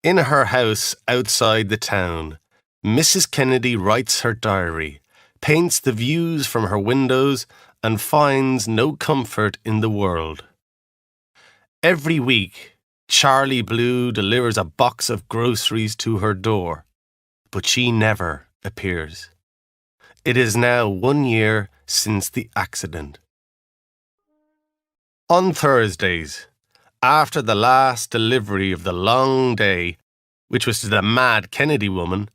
In her house outside the town, Mrs. Kennedy writes her diary, paints the views from her windows, and finds no comfort in the world. Every week, Charlie Blue delivers a box of groceries to her door, but she never appears. It is now 1 year since the accident. On Thursdays, after the last delivery of the long day, which was to the mad Kennedy woman,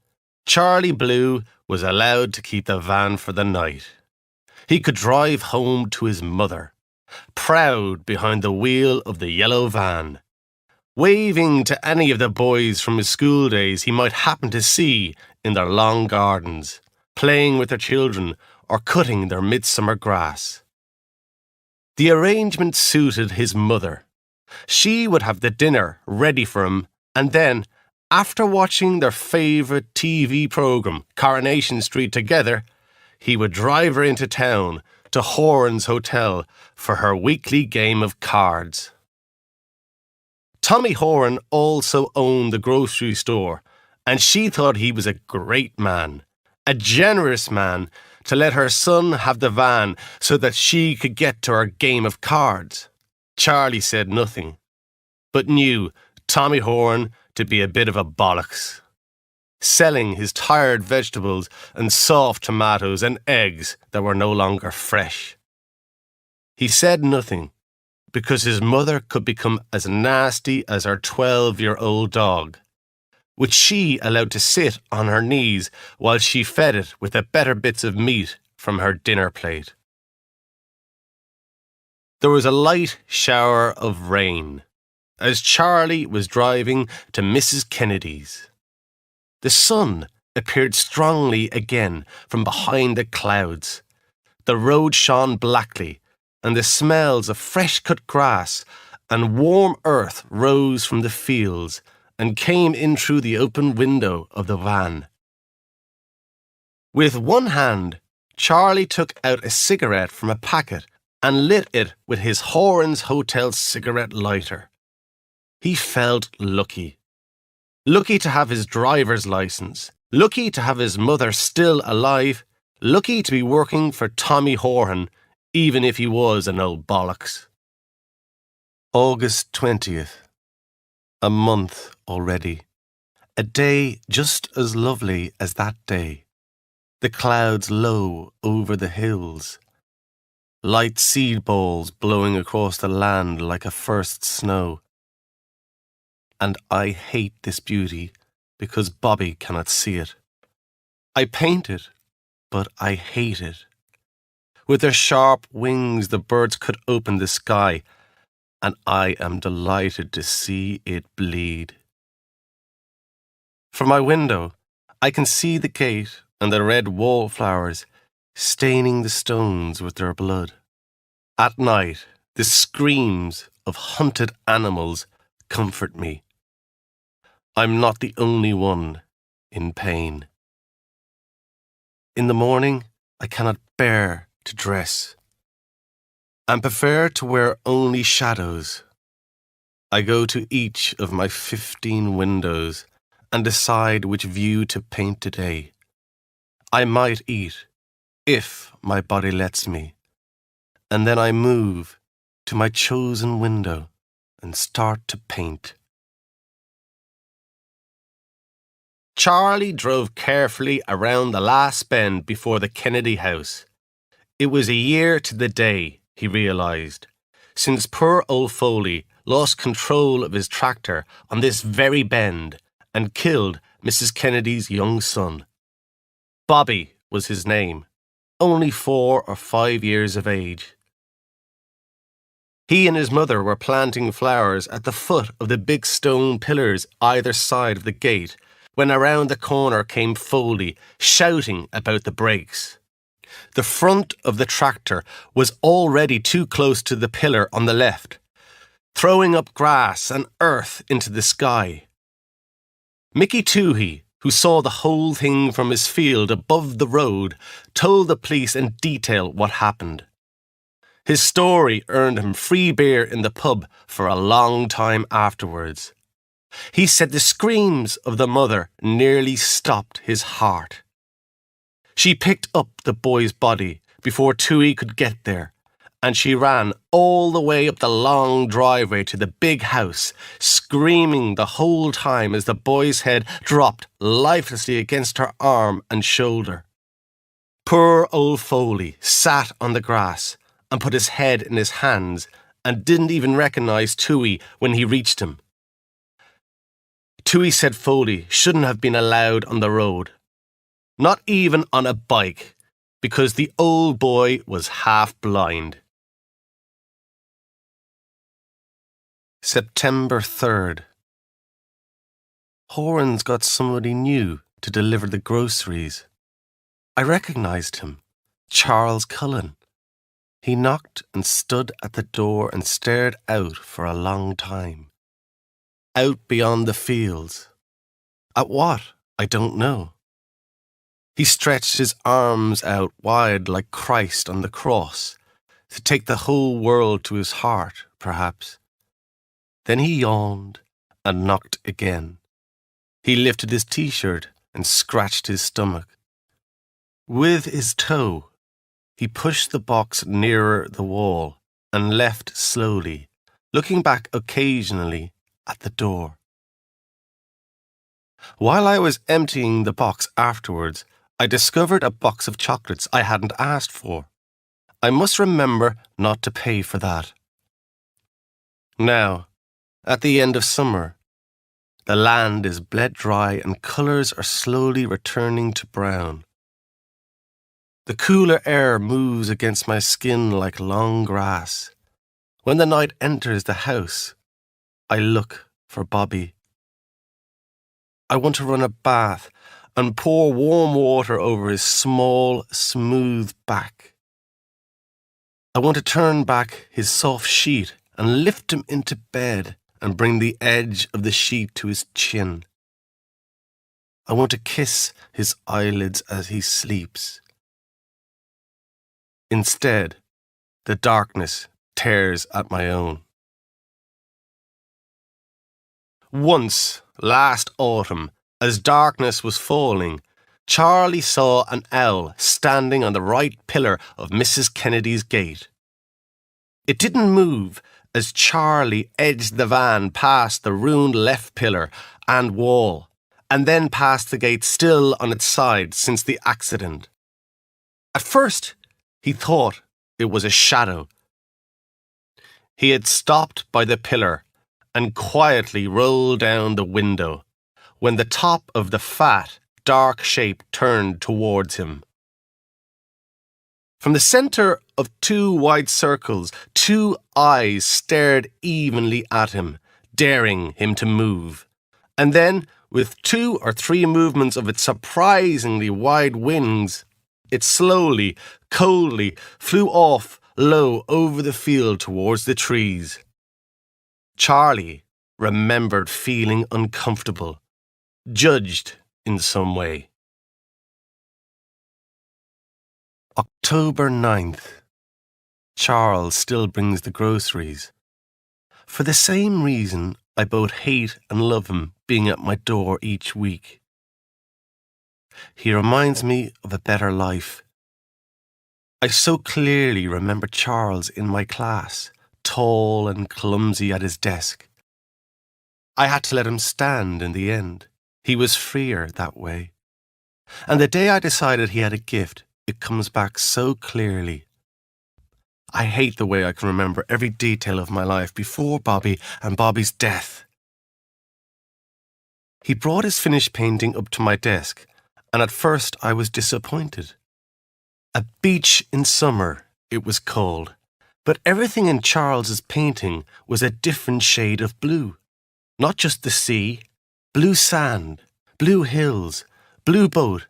Charlie Blue was allowed to keep the van for the night. He could drive home to his mother, proud behind the wheel of the yellow van, waving to any of the boys from his school days he might happen to see in their long gardens, playing with their children or cutting their midsummer grass. The arrangement suited his mother. She would have the dinner ready for him, and then, after watching their favourite TV programme, Coronation Street, together, he would drive her into town to Horan's Hotel for her weekly game of cards. Tommy Horan also owned the grocery store, and she thought he was a great man, a generous man, to let her son have the van so that she could get to her game of cards. Charlie said nothing, but knew Tommy Horan to be a bit of a bollocks, selling his tired vegetables and soft tomatoes and eggs that were no longer fresh. He said nothing because his mother could become as nasty as her 12-year-old dog, which she allowed to sit on her knees while she fed it with the better bits of meat from her dinner plate. There was a light shower of rain as Charlie was driving to Mrs. Kennedy's. The sun appeared strongly again from behind the clouds. The road shone blackly, and the smells of fresh-cut grass and warm earth rose from the fields and came in through the open window of the van. With one hand, Charlie took out a cigarette from a packet and lit it with his Horan's Hotel cigarette lighter. He felt lucky. Lucky to have his driver's license. Lucky to have his mother still alive. Lucky to be working for Tommy Horan, even if he was an old bollocks. August 20th. A month already. A day just as lovely as that day. The clouds low over the hills. Light seed balls blowing across the land like a first snow. And I hate this beauty because Bobby cannot see it. I paint it, but I hate it. With their sharp wings, the birds could open the sky, and I am delighted to see it bleed. From my window, I can see the gate and the red wallflowers staining the stones with their blood. At night, the screams of hunted animals comfort me. I'm not the only one in pain. In the morning, I cannot bear to dress and prefer to wear only shadows. I go to each of my 15 windows and decide which view to paint today. I might eat, if my body lets me, and then I move to my chosen window and start to paint. Charlie drove carefully around the last bend before the Kennedy house. It was a year to the day, he realised, since poor old Foley lost control of his tractor on this very bend and killed Mrs. Kennedy's young son. Bobby was his name, only 4 or 5 years of age. He and his mother were planting flowers at the foot of the big stone pillars either side of the gate when around the corner came Foley, shouting about the brakes. The front of the tractor was already too close to the pillar on the left, throwing up grass and earth into the sky. Mickey Toohey, who saw the whole thing from his field above the road, told the police in detail what happened. His story earned him free beer in the pub for a long time afterwards. He said the screams of the mother nearly stopped his heart. She picked up the boy's body before Tui could get there, and she ran all the way up the long driveway to the big house, screaming the whole time as the boy's head dropped lifelessly against her arm and shoulder. Poor old Foley sat on the grass and put his head in his hands and didn't even recognise Tui when he reached him. Tui said Foley shouldn't have been allowed on the road, not even on a bike, because the old boy was half blind. September 3rd. Horan's got somebody new to deliver the groceries. I recognised him, Charles Cullen. He knocked and stood at the door and stared out for a long time. Out beyond the fields. At what? I don't know. He stretched his arms out wide like Christ on the cross, to take the whole world to his heart, perhaps. Then he yawned and knocked again. He lifted his t-shirt and scratched his stomach. With his toe, he pushed the box nearer the wall and left slowly, looking back occasionally at the door. While I was emptying the box afterwards, I discovered a box of chocolates I hadn't asked for. I must remember not to pay for that. Now, at the end of summer, the land is bled dry and colours are slowly returning to brown. The cooler air moves against my skin like long grass. When the night enters the house, I look for Bobby. I want to run a bath and pour warm water over his small, smooth back. I want to turn back his soft sheet and lift him into bed and bring the edge of the sheet to his chin. I want to kiss his eyelids as he sleeps. Instead, the darkness tears at my own. Once, last autumn, as darkness was falling, Charlie saw an owl standing on the right pillar of Mrs. Kennedy's gate. It didn't move as Charlie edged the van past the ruined left pillar and wall, and then past the gate still on its side since the accident. At first, he thought it was a shadow. He had stopped by the pillar and quietly rolled down the window when the top of the fat, dark shape turned towards him. From the centre of two wide circles, two eyes stared evenly at him, daring him to move. And then, with 2 or 3 movements of its surprisingly wide wings, it slowly, coldly flew off low over the field towards the trees. Charlie remembered feeling uncomfortable, judged in some way. October 9th. Charles still brings the groceries. For the same reason, I both hate and love him being at my door each week. He reminds me of a better life. I so clearly remember Charles in my class, tall and clumsy at his desk. I had to let him stand in the end. He was freer that way. And the day I decided he had a gift, it comes back so clearly. I hate the way I can remember every detail of my life before Bobby and Bobby's death. He brought his finished painting up to my desk, and at first I was disappointed. A beach in summer, it was called, but everything in Charles's painting was a different shade of blue. Not just the sea, blue sand, blue hills, blue boat,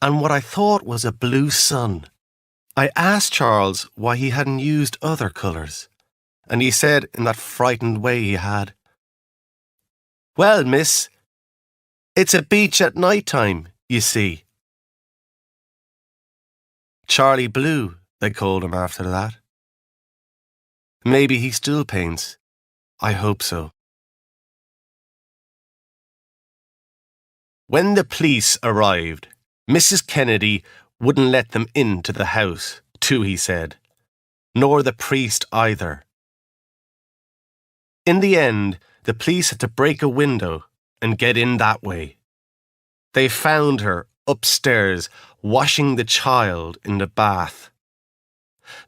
and what I thought was a blue sun. I asked Charles why he hadn't used other colours, and he said in that frightened way he had, "Well, miss, it's a beach at night time, you see." Charlie Blue, they called him after that. Maybe he still paints. I hope so. When the police arrived, Mrs. Kennedy wouldn't let them into the house, Toohey said, nor the priest either. In the end, the police had to break a window and get in that way. They found her upstairs washing the child in the bath.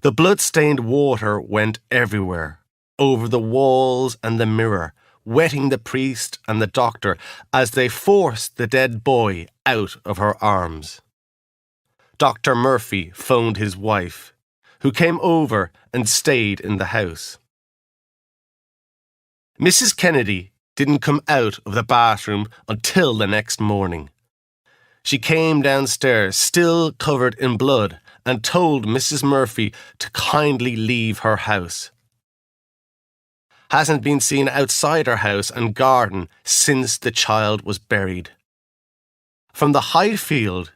The blood-stained water went everywhere, over the walls and the mirror, wetting the priest and the doctor as they forced the dead boy out of her arms. Dr. Murphy phoned his wife, who came over and stayed in the house. Mrs. Kennedy didn't come out of the bathroom until the next morning. She came downstairs, still covered in blood, and told Mrs. Murphy to kindly leave her house. Hasn't been seen outside her house and garden since the child was buried. From the high field,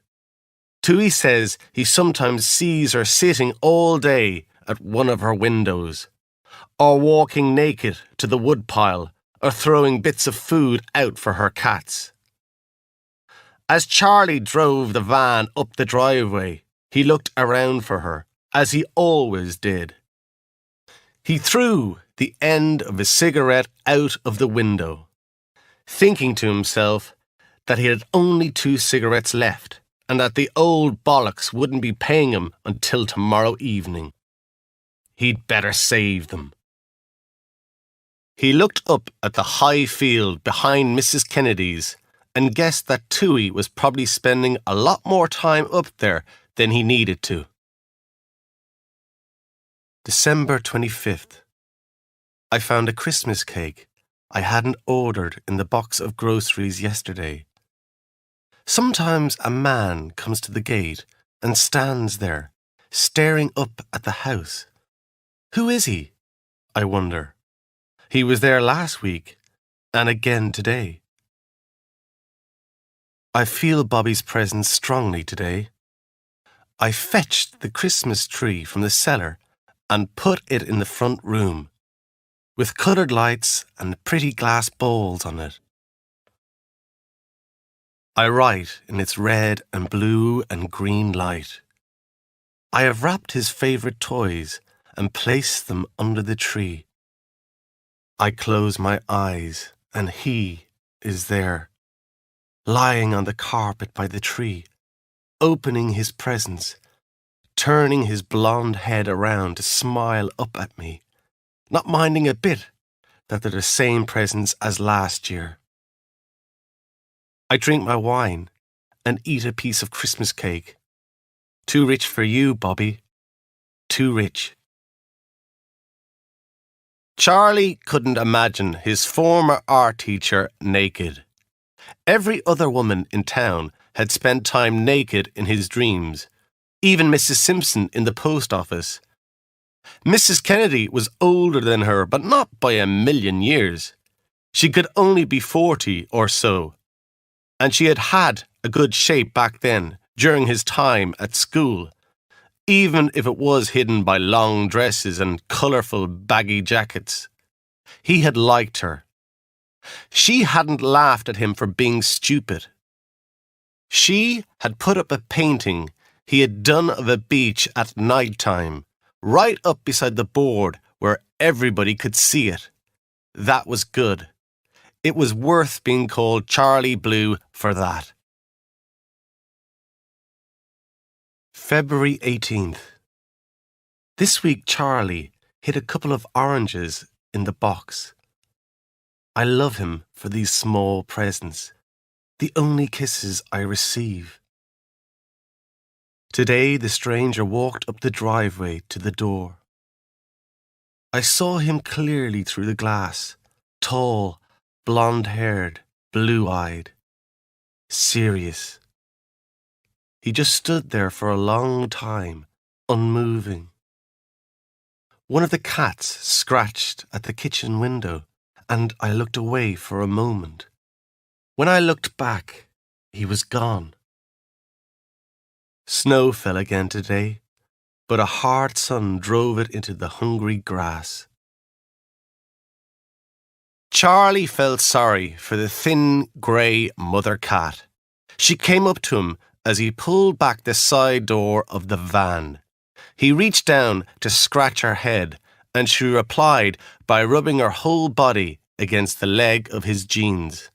Toohey says he sometimes sees her sitting all day at one of her windows, or walking naked to the woodpile, or throwing bits of food out for her cats. As Charlie drove the van up the driveway, he looked around for her, as he always did. He threw the end of his cigarette out of the window, thinking to himself that he had only 2 cigarettes left and that the old bollocks wouldn't be paying him until tomorrow evening. He'd better save them. He looked up at the high field behind Mrs. Kennedy's and guessed that Toohey was probably spending a lot more time up there than he needed to. December 25th. I found a Christmas cake I hadn't ordered in the box of groceries yesterday. Sometimes a man comes to the gate and stands there, staring up at the house. Who is he? I wonder. He was there last week, and again today. I feel Bobby's presence strongly today. I fetched the Christmas tree from the cellar and put it in the front room, with coloured lights and pretty glass bowls on it. I write in its red and blue and green light. I have wrapped his favourite toys and placed them under the tree. I close my eyes and he is there, lying on the carpet by the tree, opening his presents, turning his blonde head around to smile up at me, not minding a bit that they're the same presents as last year. I drink my wine and eat a piece of Christmas cake. Too rich for you, Bobby. Too rich. Charlie couldn't imagine his former art teacher naked. Every other woman in town had spent time naked in his dreams, even Mrs. Simpson in the post office. Mrs. Kennedy was older than her, but not by a million years. She could only be 40 or so, and she had had a good shape back then, during his time at school, even if it was hidden by long dresses and colourful baggy jackets. He had liked her. She hadn't laughed at him for being stupid. She had put up a painting he had done of a beach at night time, right up beside the board where everybody could see it. That was good. It was worth being called Charlie Blue for that. February 18th. This week Charlie hid a couple of oranges in the box. I love him for these small presents, the only kisses I receive. Today the stranger walked up the driveway to the door. I saw him clearly through the glass, tall, blonde-haired, blue-eyed, serious. He just stood there for a long time, unmoving. One of the cats scratched at the kitchen window, and I looked away for a moment. When I looked back, he was gone. Snow fell again today, but a hard sun drove it into the hungry grass. Charlie felt sorry for the thin, grey mother cat She came up to him as he pulled back the side door of the van. He reached down to scratch her head, and she replied by rubbing her whole body against the leg of his jeans.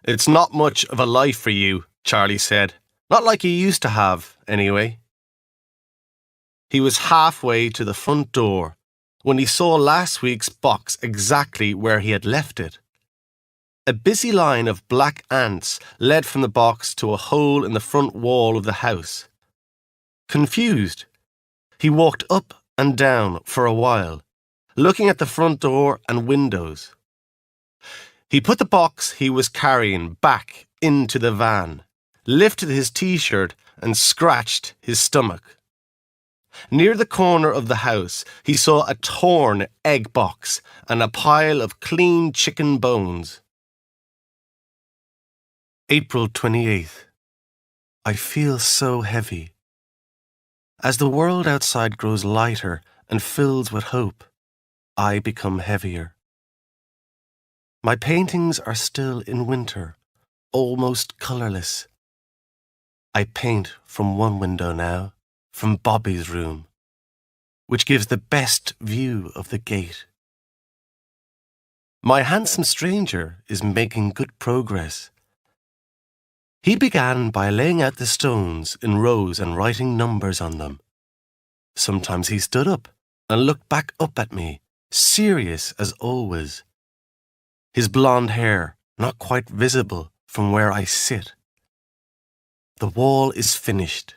"It's not much of a life for you," Charlie said. "Not like you used to have, anyway." He was halfway to the front door when he saw last week's box exactly where he had left it. A busy line of black ants led from the box to a hole in the front wall of the house. Confused, he walked up and down for a while, looking at the front door and windows. He put the box he was carrying back into the van, lifted his t-shirt and scratched his stomach. Near the corner of the house, he saw a torn egg box and a pile of clean chicken bones. April 28th. I feel so heavy. As the world outside grows lighter and fills with hope, I become heavier. My paintings are still in winter, almost colourless. I paint from one window now, from Bobby's room, which gives the best view of the gate. My handsome stranger is making good progress. He began by laying out the stones in rows and writing numbers on them. Sometimes he stood up and looked back up at me, serious as always. His blonde hair not quite visible from where I sit. The wall is finished.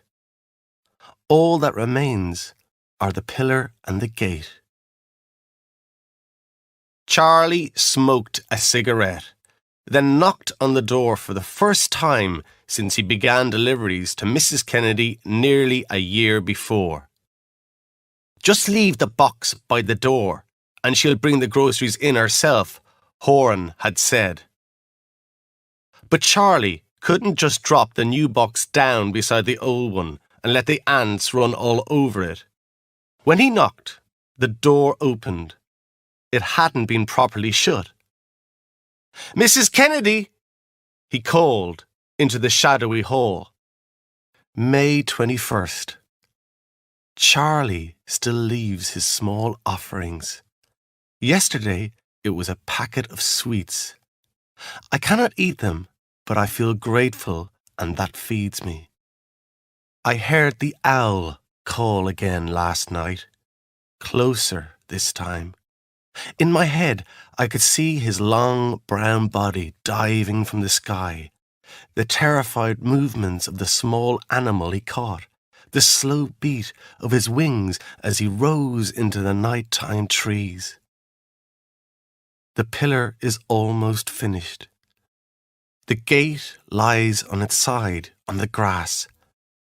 All that remains are the pillar and the gate. Charlie smoked a cigarette, then knocked on the door for the first time since he began deliveries to Mrs. Kennedy nearly a year before. "Just leave the box by the door, and she'll bring the groceries in herself," Horan had said. But Charlie couldn't just drop the new box down beside the old one and let the ants run all over it. When he knocked, the door opened. It hadn't been properly shut. "Mrs. Kennedy!" he called into the shadowy hall. May 21st. Charlie still leaves his small offerings. Yesterday it was a packet of sweets. I cannot eat them, but I feel grateful, and that feeds me. I heard the owl call again last night, closer this time. In my head, I could see his long brown body diving from the sky, the terrified movements of the small animal he caught, the slow beat of his wings as he rose into the nighttime trees. The pillar is almost finished. The gate lies on its side on the grass,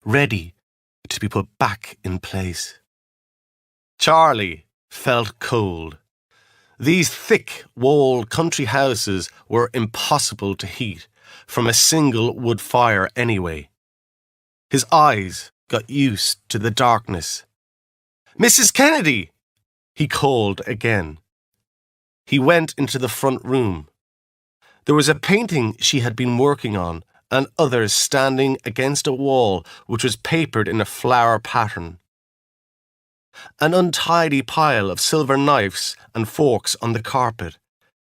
ready to be put back in place. Charlie felt cold. These thick-walled country houses were impossible to heat from a single wood fire anyway. His eyes got used to the darkness. "Mrs. Kennedy!" he called again. He went into the front room. There was a painting she had been working on and others standing against a wall which was papered in a flower pattern. An untidy pile of silver knives and forks on the carpet.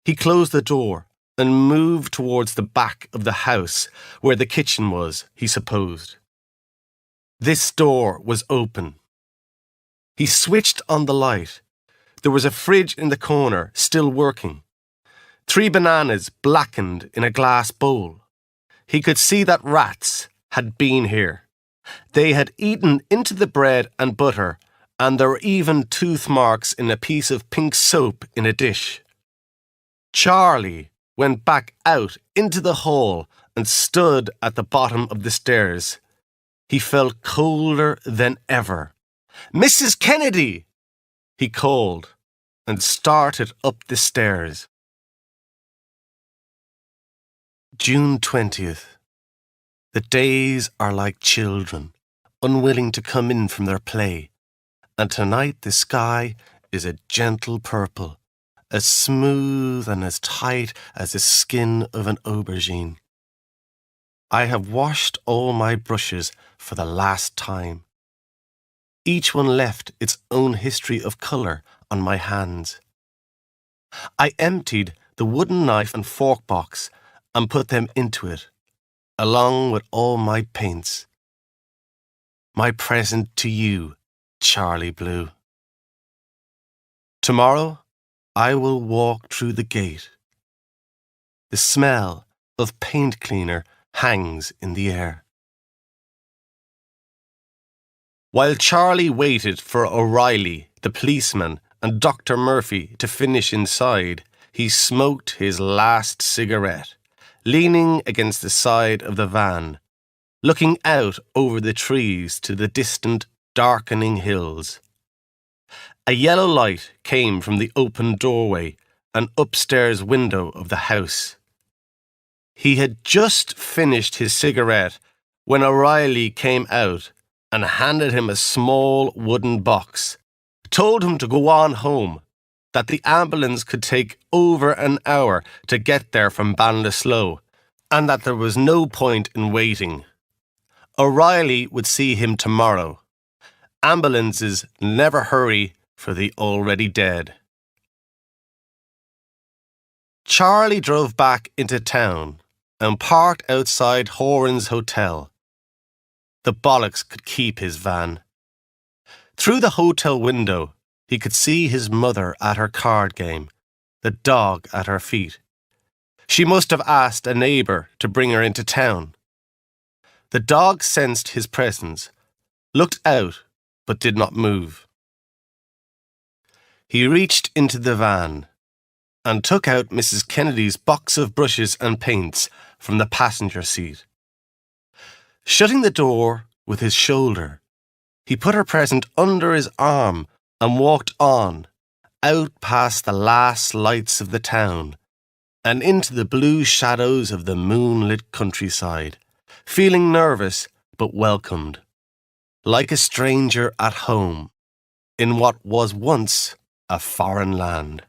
He closed the door and moved towards the back of the house where the kitchen was, he supposed. This door was open. He switched on the light. There was a fridge in the corner, still working. 3 bananas blackened in a glass bowl. He could see that rats had been here. They had eaten into the bread and butter, and there were even tooth marks in a piece of pink soap in a dish. Charlie went back out into the hall and stood at the bottom of the stairs. He felt colder than ever. "Mrs. Kennedy!" he called and started up the stairs. June 20th. The days are like children, unwilling to come in from their play, and tonight the sky is a gentle purple, as smooth and as tight as the skin of an aubergine. I have washed all my brushes for the last time. Each one left its own history of colour on my hands. I emptied the wooden knife and fork box and put them into it, along with all my paints. My present to you, Charlie Blue. Tomorrow I will walk through the gate. The smell of paint cleaner hangs in the air. While Charlie waited for O'Reilly, the policeman, and Dr. Murphy to finish inside, he smoked his last cigarette, leaning against the side of the van, looking out over the trees to the distant, darkening hills. A yellow light came from the open doorway and upstairs window of the house. He had just finished his cigarette when O'Reilly came out and handed him a small wooden box, told him to go on home, that the ambulance could take over an hour to get there from Ballinasloe, and that there was no point in waiting. O'Reilly would see him tomorrow. Ambulances never hurry for the already dead. Charlie drove back into town and parked outside Horan's Hotel. The bollocks could keep his van. Through the hotel window, he could see his mother at her card game, the dog at her feet. She must have asked a neighbour to bring her into town. The dog sensed his presence, looked out, but did not move. He reached into the van and took out Mrs. Kennedy's box of brushes and paints from the passenger seat. Shutting the door with his shoulder, he put her present under his arm and walked on, out past the last lights of the town, and into the blue shadows of the moonlit countryside, feeling nervous but welcomed, like a stranger at home, in what was once a foreign land.